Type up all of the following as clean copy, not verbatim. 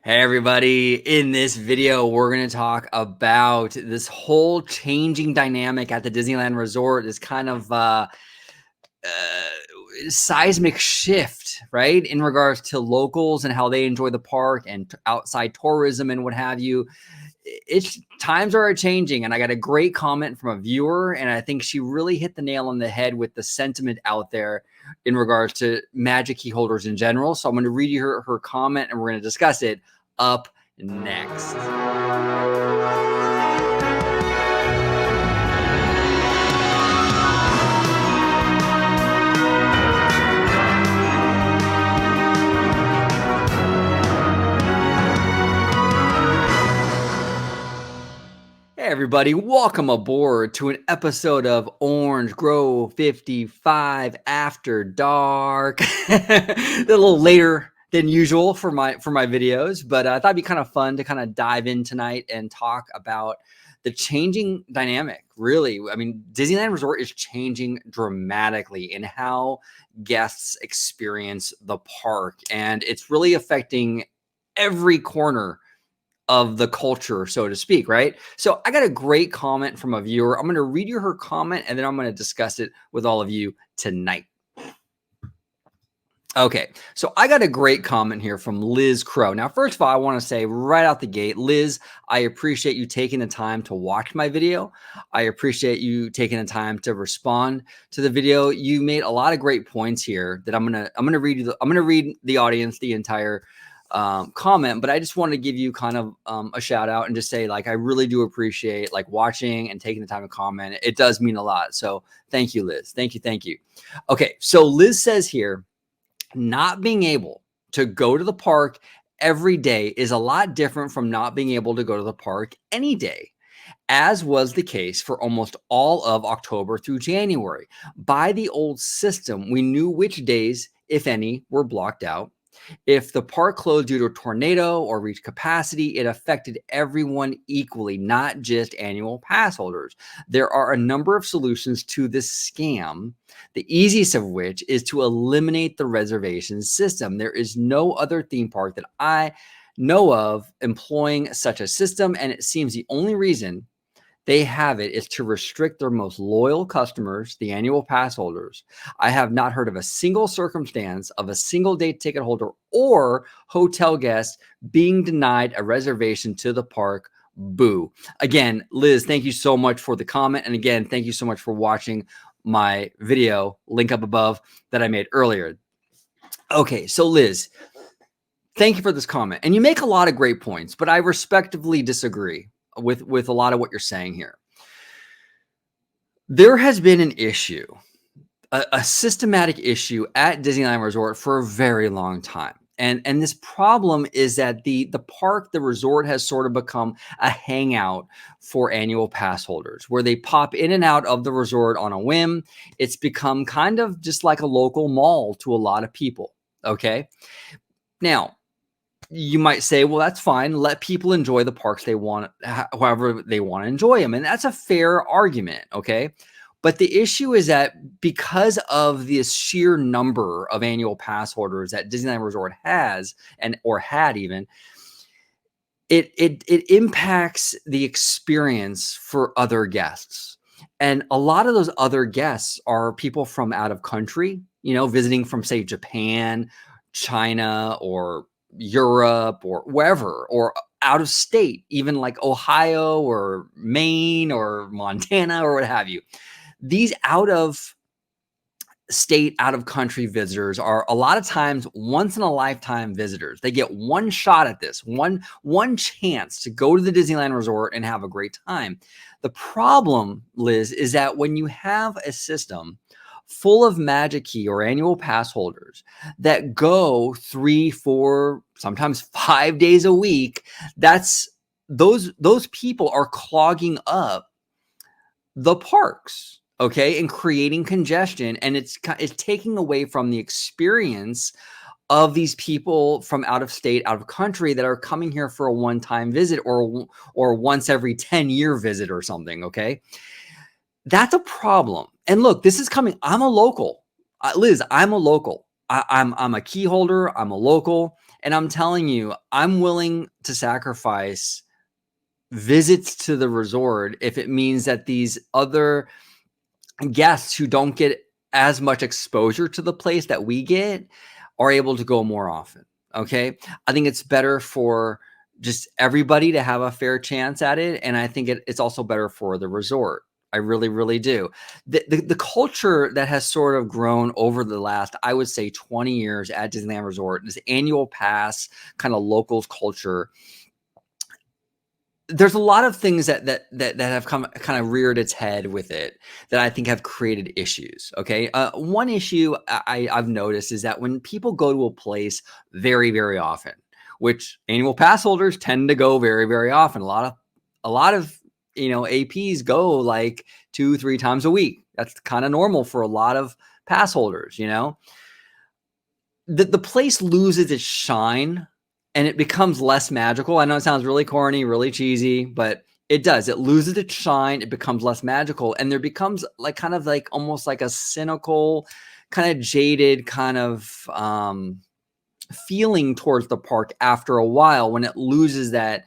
Hey everybody, in this video, we're going to talk about this whole changing dynamic at the Disneyland Resort, this kind of seismic shift, right? In regards to locals and how they enjoy the park and outside tourism and what have you. It's times are changing, and I got a great comment from a viewer, and I think she really hit the nail on the head with the sentiment out there in regards to magic key holders in general. So I'm going to read you her comment, and we're going to discuss it up next. Hey everybody, welcome aboard to an episode of Orange Grow 55 After Dark. A little later than usual for my videos, but I thought it'd be kind of fun to kind of dive in tonight and talk about the changing dynamic. Really, I mean, Disneyland Resort is changing dramatically in how guests experience the park, and it's really affecting every corner of the culture, so to speak, right? So I got a great comment from a viewer. I'm going to read you her comment, and then I'm going to discuss it with all of you tonight. Okay, so I got a great comment here from Liz Crow. Now, first of all, I want to say right out the gate, Liz, I appreciate you taking the time to watch my video. I appreciate you taking the time to respond to the video. You made a lot of great points here that I'm gonna read the audience the entire comment, but I just wanted to give you kind of a shout out and just say, like, I really do appreciate like watching and taking the time to comment. It does mean a lot. So thank you, Liz. Thank you. Okay, so Liz says here, not being able to go to the park every day is a lot different from not being able to go to the park any day, as was the case for almost all of October through January. By the old system, we knew which days, if any, were blocked out. If the park closed due to a tornado or reached capacity, it affected everyone equally, not just annual pass holders. There are a number of solutions to this scam, the easiest of which is to eliminate the reservation system. There is no other theme park that I know of employing such a system, and it seems the only reason they have it is to restrict their most loyal customers, the annual pass holders. I have not heard of a single circumstance of a single day ticket holder or hotel guest being denied a reservation to the park. Boo. Again, Liz, thank you so much for the comment. And again, thank you so much for watching my video, link up above, that I made earlier. Okay, so Liz, thank you for this comment. And you make a lot of great points, but I respectively disagree with a lot of what you're saying here. There has been an issue, a systematic issue at Disneyland Resort for a very long time. And this problem is that the park, the resort, has sort of become a hangout for annual pass holders where they pop in and out of the resort on a whim. It's become kind of just like a local mall to a lot of people. Okay. Now, you might say, well, that's fine. Let people enjoy the parks they want, however they want to enjoy them. And that's a fair argument. Okay. But the issue is that because of this sheer number of annual pass holders that Disneyland Resort has or had even, it impacts the experience for other guests. And a lot of those other guests are people from out of country, visiting from, say, Japan, China, or Europe, or wherever, or out of state, even like Ohio or Maine or Montana or what have you. These out of state, out of country visitors are a lot of times once in a lifetime visitors. They get one shot at this, one chance to go to the Disneyland Resort and have a great time. The problem, Liz, is that when you have a system full of Magic Key or annual pass holders that go 3, 4, sometimes 5 days a week, those people are clogging up the parks, okay, and creating congestion, and it's taking away from the experience of these people from out of state, out of country that are coming here for a one-time visit or once every 10-year visit or something, okay? That's a problem. And look, this is coming. I'm a local. Liz, I'm a local. I'm a key holder. I'm a local. And I'm telling you, I'm willing to sacrifice visits to the resort if it means that these other guests who don't get as much exposure to the place that we get are able to go more often. Okay. I think it's better for just everybody to have a fair chance at it. And I think it's also better for the resort. I really, really do. The culture that has sort of grown over the last, I would say 20 years at Disneyland Resort, this annual pass kind of locals culture, there's a lot of things that have come kind of reared its head with it that I think have created issues. Okay, one issue I've noticed is that when people go to a place very, very often, which annual pass holders tend to go very, very often. A lot of APs go like 2-3 times a week. That's kind of normal for a lot of pass holders. The place loses its shine and it becomes less magical. I know it sounds really corny, really cheesy, but it does. It loses its shine. It becomes less magical. And there becomes like kind of like almost like a cynical, kind of jaded kind of feeling towards the park after a while when it loses that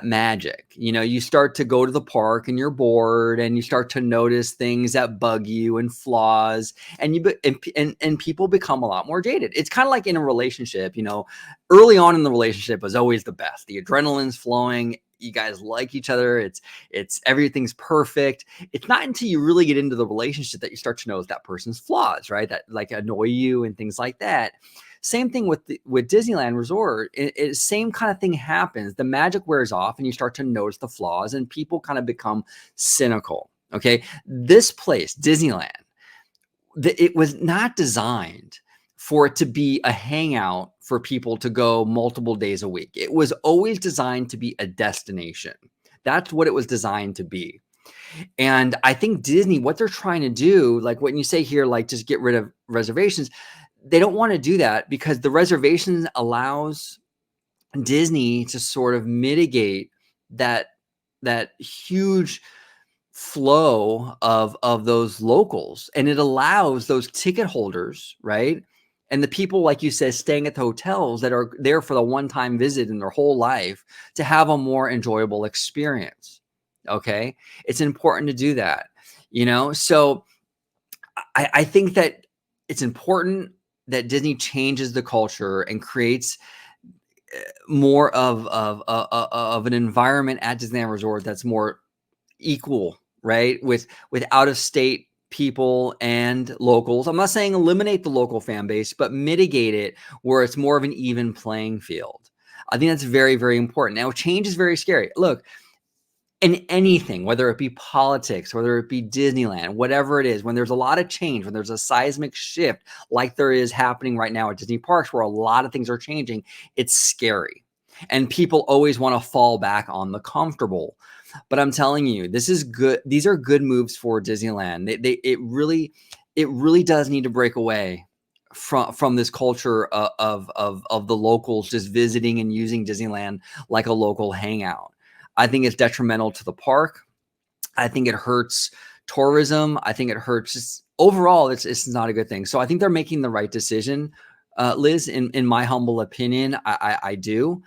magic. You start to go to the park and you're bored and you start to notice things that bug you and flaws, and people become a lot more jaded. It's kind of like in a relationship. Early on in the relationship is always the best. The adrenaline's flowing. You guys like each other. It's everything's perfect. It's not until you really get into the relationship that you start to notice that person's flaws, right? That like annoy you and things like that. Same thing with Disneyland Resort. Same kind of thing happens. The magic wears off and you start to notice the flaws and people kind of become cynical. Okay. This place, Disneyland, it was not designed for it to be a hangout for people to go multiple days a week. It was always designed to be a destination. That's what it was designed to be. And I think Disney, what they're trying to do, like when you say here, like just get rid of reservations, they don't want to do that because the reservations allows Disney to sort of mitigate that huge flow of those locals, and it allows those ticket holders, right? And the people, like you said, staying at the hotels that are there for the one-time visit in their whole life to have a more enjoyable experience. Okay. It's important to do that, So I think that it's important that Disney changes the culture and creates more of an environment at Disneyland Resort that's more equal, right? With out of state people and locals. I'm not saying eliminate the local fan base, but mitigate it where it's more of an even playing field. I think that's very, very important. Now, change is very scary. Look, in anything, whether it be politics, whether it be Disneyland, whatever it is, when there's a lot of change, when there's a seismic shift like there is happening right now at Disney parks where a lot of things are changing, it's scary. And people always want to fall back on the comfortable. But I'm telling you, this is good. These are good moves for Disneyland. It really does need to break away from this culture of the locals just visiting and using Disneyland like a local hangout. I think it's detrimental to the park. I think it hurts tourism. I think it hurts just overall. It's not a good thing. So I think they're making the right decision, Liz. In my humble opinion, I do.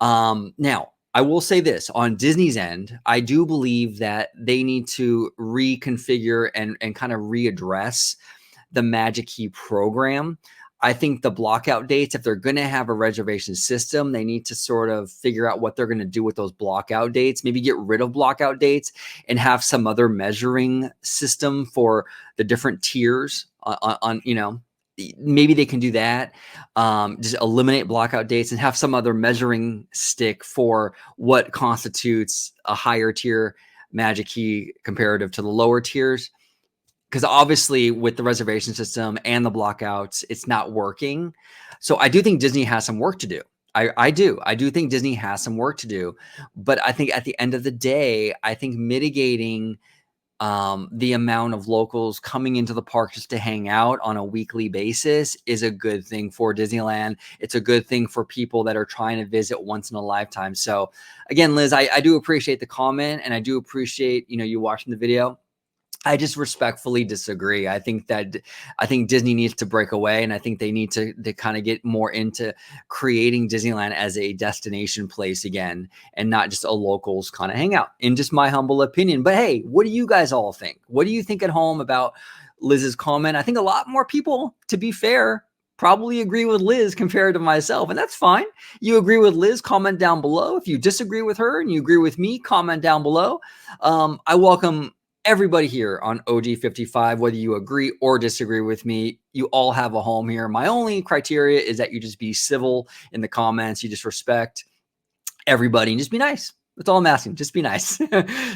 Now, I will say this on Disney's end, I do believe that they need to reconfigure and kind of readdress the Magic Key program. I think the blockout dates, if they're going to have a reservation system, they need to sort of figure out what they're going to do with those blockout dates, maybe get rid of blockout dates and have some other measuring system for the different tiers maybe they can do that. Just eliminate blockout dates and have some other measuring stick for what constitutes a higher tier Magic Key comparative to the lower tiers. Because obviously with the reservation system and the blockouts, it's not working. So I do think Disney has some work to do. I do think Disney has some work to do. But I think at the end of the day, I think mitigating the amount of locals coming into the park just to hang out on a weekly basis is a good thing for Disneyland. It's a good thing for people that are trying to visit once in a lifetime. So again, Liz, I do appreciate the comment and I do appreciate, you watching the video. I just respectfully disagree. I think Disney needs to break away, and I think they need to kind of get more into creating Disneyland as a destination place again, and not just a locals kind of hangout. In just my humble opinion. But hey, what do you guys all think? What do you think at home about Liz's comment? I think a lot more people, to be fair, probably agree with Liz compared to myself, and that's fine. You agree with Liz, comment down below. If you disagree with her and you agree with me, comment down below. I welcome everybody here on OG55, whether you agree or disagree with me. You all have a home here. My only criteria is that you just be civil in the comments. You just respect everybody and just be nice. That's all I'm asking. Just be nice.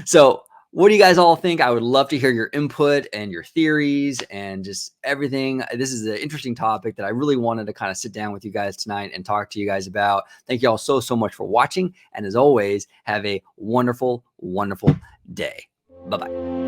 So what do you guys all think? I would love to hear your input and your theories and just everything. This is an interesting topic that I really wanted to kind of sit down with you guys tonight and talk to you guys about. Thank you all so much for watching. And as always, have a wonderful, wonderful day. Bye-bye.